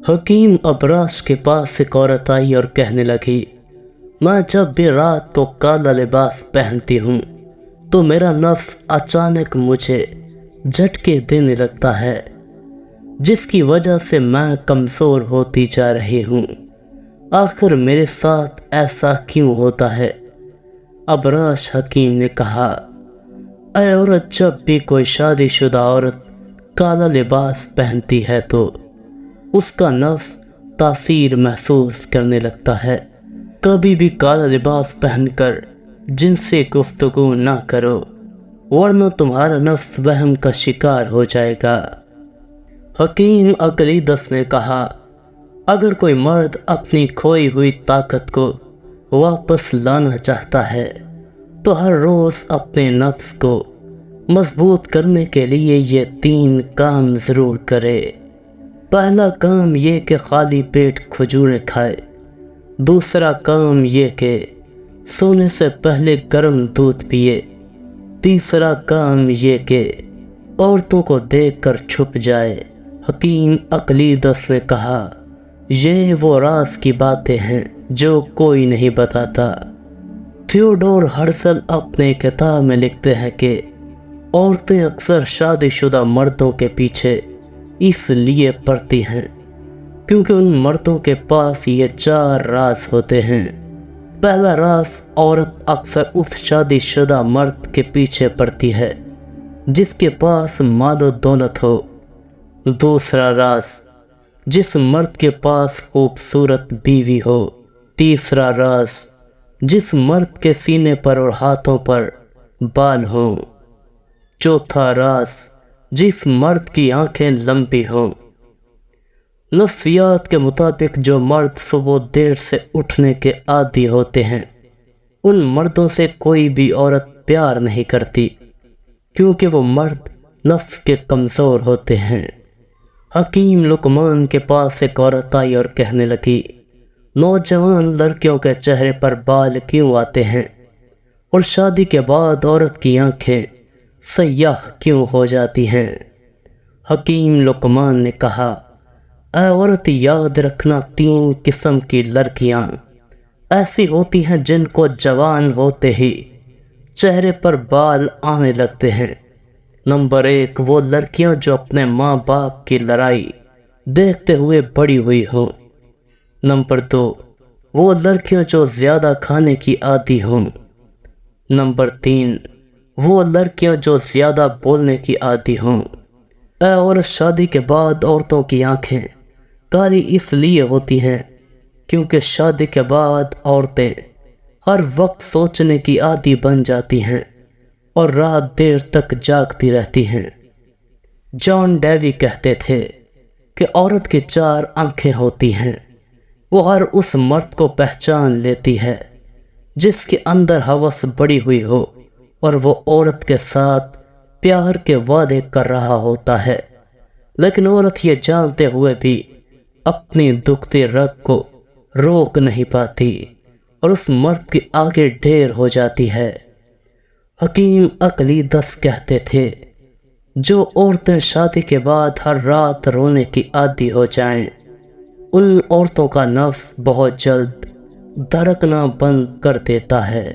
حکیم ابراش کے پاس ایک عورت آئی اور کہنے لگی، میں جب بھی رات کو کالا لباس پہنتی ہوں تو میرا نفس اچانک مجھے جھٹکے دینے لگتا ہے، جس کی وجہ سے میں کمزور ہوتی جا رہی ہوں۔ آخر میرے ساتھ ایسا کیوں ہوتا ہے؟ ابراش حکیم نے کہا، اے عورت، جب بھی کوئی شادی شدہ عورت کالا لباس پہنتی ہے تو اس کا نفس تاثیر محسوس کرنے لگتا ہے۔ کبھی بھی کالا لباس پہن کر جن سے گفتگو نہ کرو، ورنہ تمہارا نفس وہم کا شکار ہو جائے گا۔ حکیم اقلیدس نے کہا، اگر کوئی مرد اپنی کھوئی ہوئی طاقت کو واپس لانا چاہتا ہے تو ہر روز اپنے نفس کو مضبوط کرنے کے لیے یہ 3 کام ضرور کرے۔ پہلا کام یہ کہ خالی پیٹ کھجوریں کھائے۔ دوسرا کام یہ کہ سونے سے پہلے گرم دودھ پیے۔ تیسرا کام یہ کہ عورتوں کو دیکھ کر چھپ جائے۔ حکیم اقلیدس نے کہا، یہ وہ راز کی باتیں ہیں جو کوئی نہیں بتاتا۔ تھیوڈور ہرزل اپنے کتاب میں لکھتے ہیں کہ عورتیں اکثر شادی شدہ مردوں کے پیچھے اس لیے پڑتی ہیں کیونکہ ان مردوں کے پاس یہ 4 راز ہوتے ہیں۔ پہلا راز، عورت اکثر اس شادی شدہ مرد کے پیچھے پڑتی ہے جس کے پاس مال و دولت ہو۔ دوسرا راز، جس مرد کے پاس خوبصورت بیوی ہو۔ تیسرا راز، جس مرد کے سینے پر اور ہاتھوں پر بال ہوں۔ چوتھا راز، جس مرد کی آنکھیں لمبی ہوں۔ نفسیات کے مطابق جو مرد صبح دیر سے اٹھنے کے عادی ہوتے ہیں، ان مردوں سے کوئی بھی عورت پیار نہیں کرتی کیونکہ وہ مرد نفس کے کمزور ہوتے ہیں۔ حکیم لقمان کے پاس ایک عورت آئی اور کہنے لگی، نوجوان لڑکیوں کے چہرے پر بال کیوں آتے ہیں اور شادی کے بعد عورت کی آنکھیں سیاہ کیوں ہو جاتی ہیں؟ حکیم لقمان نے کہا، اے عورت، یاد رکھنا 3 قسم کی لڑکیاں ایسی ہوتی ہیں جن کو جوان ہوتے ہی چہرے پر بال آنے لگتے ہیں۔ نمبر 1، وہ لڑکیاں جو اپنے ماں باپ کی لڑائی دیکھتے ہوئے بڑی ہوئی ہوں۔ نمبر 2، وہ لڑکیاں جو زیادہ کھانے کی عادی ہوں۔ نمبر 3، وہ لڑکیاں جو زیادہ بولنے کی عادی ہوں۔ اے عورت، شادی کے بعد عورتوں کی آنکھیں کالی اس لیے ہوتی ہیں کیونکہ شادی کے بعد عورتیں ہر وقت سوچنے کی عادی بن جاتی ہیں اور رات دیر تک جاگتی رہتی ہیں۔ جان ڈیوی کہتے تھے کہ عورت کی 4 آنکھیں ہوتی ہیں۔ وہ ہر اس مرد کو پہچان لیتی ہے جس کے اندر ہوس بڑی ہوئی ہو اور وہ عورت کے ساتھ پیار کے وعدے کر رہا ہوتا ہے، لیکن عورت یہ جانتے ہوئے بھی اپنی دکھتی رگ کو روک نہیں پاتی اور اس مرد کے آگے ڈھیر ہو جاتی ہے۔ حکیم اقلیدس کہتے تھے، جو عورتیں شادی کے بعد ہر رات رونے کی عادی ہو جائیں، ان عورتوں کا نفس بہت جلد دھڑکنا بند کر دیتا ہے۔